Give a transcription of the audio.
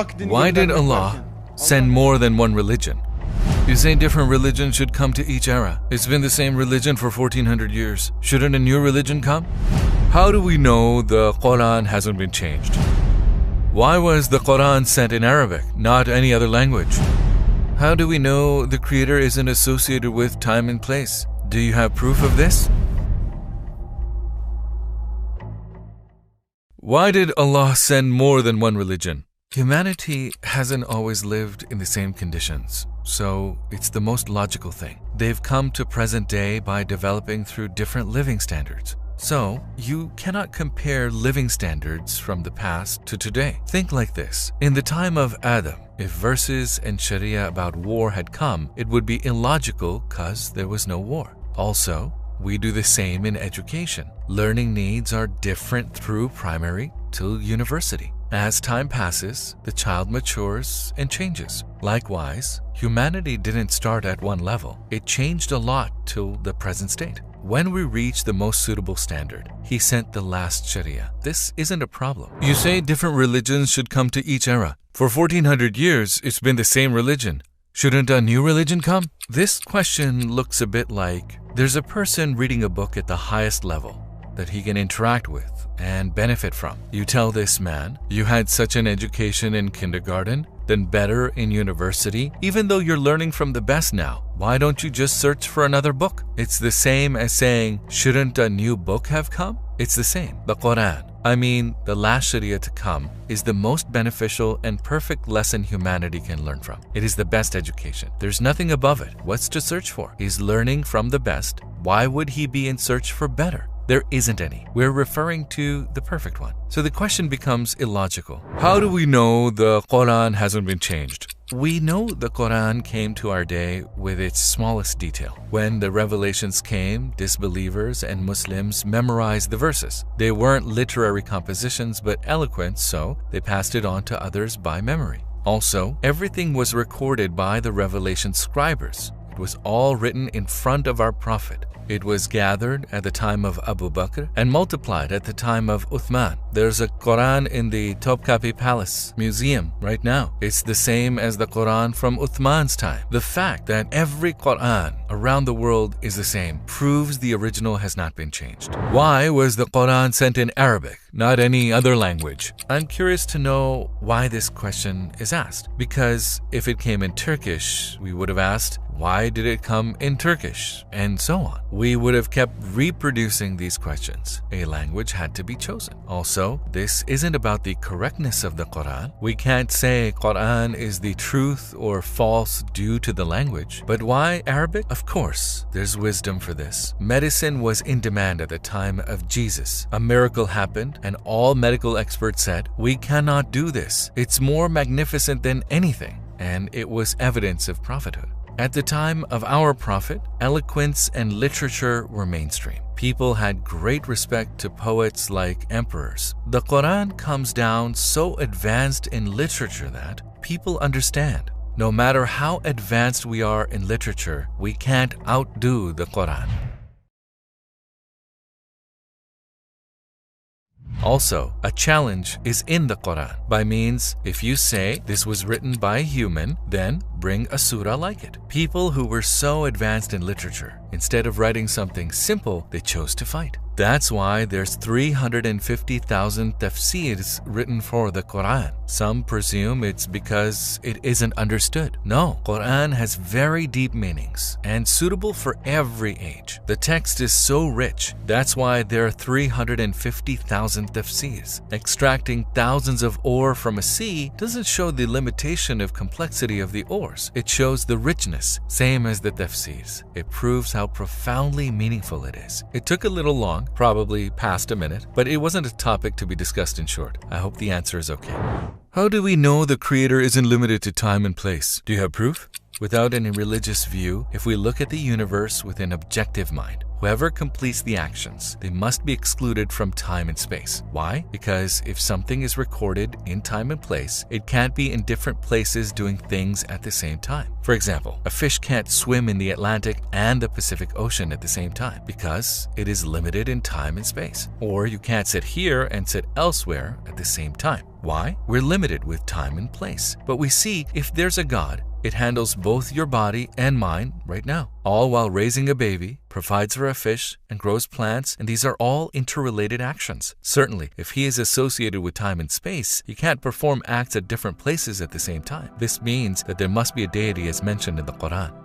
Why did Allah send more than one religion? You say different religions should come to each era. It's been the same religion for 1400 years. Shouldn't a new religion come? How do we know the Qur'an hasn't been changed? Why was the Qur'an sent in Arabic, not any other language? How do we know the Creator isn't associated with time and place? Do you have proof of this? Why did Allah send more than one religion? Humanity hasn't always lived in the same conditions, so it's the most logical thing. They've come to present day by developing through different living standards. So, you cannot compare living standards from the past to today. Think like this. In the time of Adam, if verses and Sharia about war had come, it would be illogical because there was no war. Also, we do the same in education. Learning needs are different through primary to university. As time passes, the child matures and changes. Likewise, humanity didn't start at one level. It changed a lot till the present state. When we reach the most suitable standard, He sent the last Sharia. This isn't a problem. You say different religions should come to each era. For 1400 years, it's been the same religion. Shouldn't a new religion come? This question looks a bit like there's a person reading a book at the highest level that he can interact with and benefit from. You tell this man, you had such an education in kindergarten, then better in university. Even though you're learning from the best now, why don't you just search for another book? It's the same as saying, shouldn't a new book have come? It's the same. The Qur'an, the last Sharia to come, is the most beneficial and perfect lesson humanity can learn from. It is the best education. There's nothing above it. What's to search for? He's learning from the best. Why would he be in search for better? There isn't any. We're referring to the perfect one. So the question becomes illogical. How do we know the Qur'an hasn't been changed? We know the Qur'an came to our day with its smallest detail. When the revelations came, disbelievers and Muslims memorized the verses. They weren't literary compositions but eloquent, so they passed it on to others by memory. Also, everything was recorded by the revelation scribers. It was all written in front of our Prophet. It was gathered at the time of Abu Bakr and multiplied at the time of Uthman. There's a Quran in the Topkapi Palace Museum right now. It's the same as the Quran from Uthman's time. The fact that every Quran around the world is the same proves the original has not been changed. Why was the Quran sent in Arabic, not any other language? I'm curious to know why this question is asked. Because if it came in Turkish, we would have asked, why did it come in Turkish? And so on. We would have kept reproducing these questions. A language had to be chosen. Also, this isn't about the correctness of the Quran. We can't say Quran is the truth or false due to the language. But why Arabic? Of course, there's wisdom for this. Medicine was in demand at the time of Jesus. A miracle happened and all medical experts said, we cannot do this. It's more magnificent than anything. And it was evidence of prophethood. At the time of our Prophet, eloquence and literature were mainstream. People had great respect to poets like emperors. The Quran comes down so advanced in literature that people understand. No matter how advanced we are in literature, we can't outdo the Quran. Also, a challenge is in the Quran. By means, if you say this was written by a human, then bring a surah like it. People who were so advanced in literature, instead of writing something simple, they chose to fight. That's why there's 350,000 tafsirs written for the Quran. Some presume it's because it isn't understood. No, Quran has very deep meanings and suitable for every age. The text is so rich. That's why there are 350,000 tafsirs. Extracting thousands of ore from a sea doesn't show the limitation of complexity of the ores. It shows the richness, same as the tafsirs. It proves how profoundly meaningful it is. It took a little long, probably past a minute, but it wasn't a topic to be discussed in short. I hope the answer is okay. How do we know the Creator isn't limited to time and place? Do you have proof? Without any religious view, if we look at the universe with an objective mind, whoever completes the actions, they must be excluded from time and space. Why? Because if something is recorded in time and place, it can't be in different places doing things at the same time. For example, a fish can't swim in the Atlantic and the Pacific Ocean at the same time because it is limited in time and space. Or you can't sit here and sit elsewhere at the same time. Why? We're limited with time and place. But we see if there's a God, it handles both your body and mind right now, all while raising a baby, provides for a fish, and grows plants, and these are all interrelated actions. Certainly, if he is associated with time and space, he can't perform acts at different places at the same time. This means that there must be a deity as mentioned in the Quran.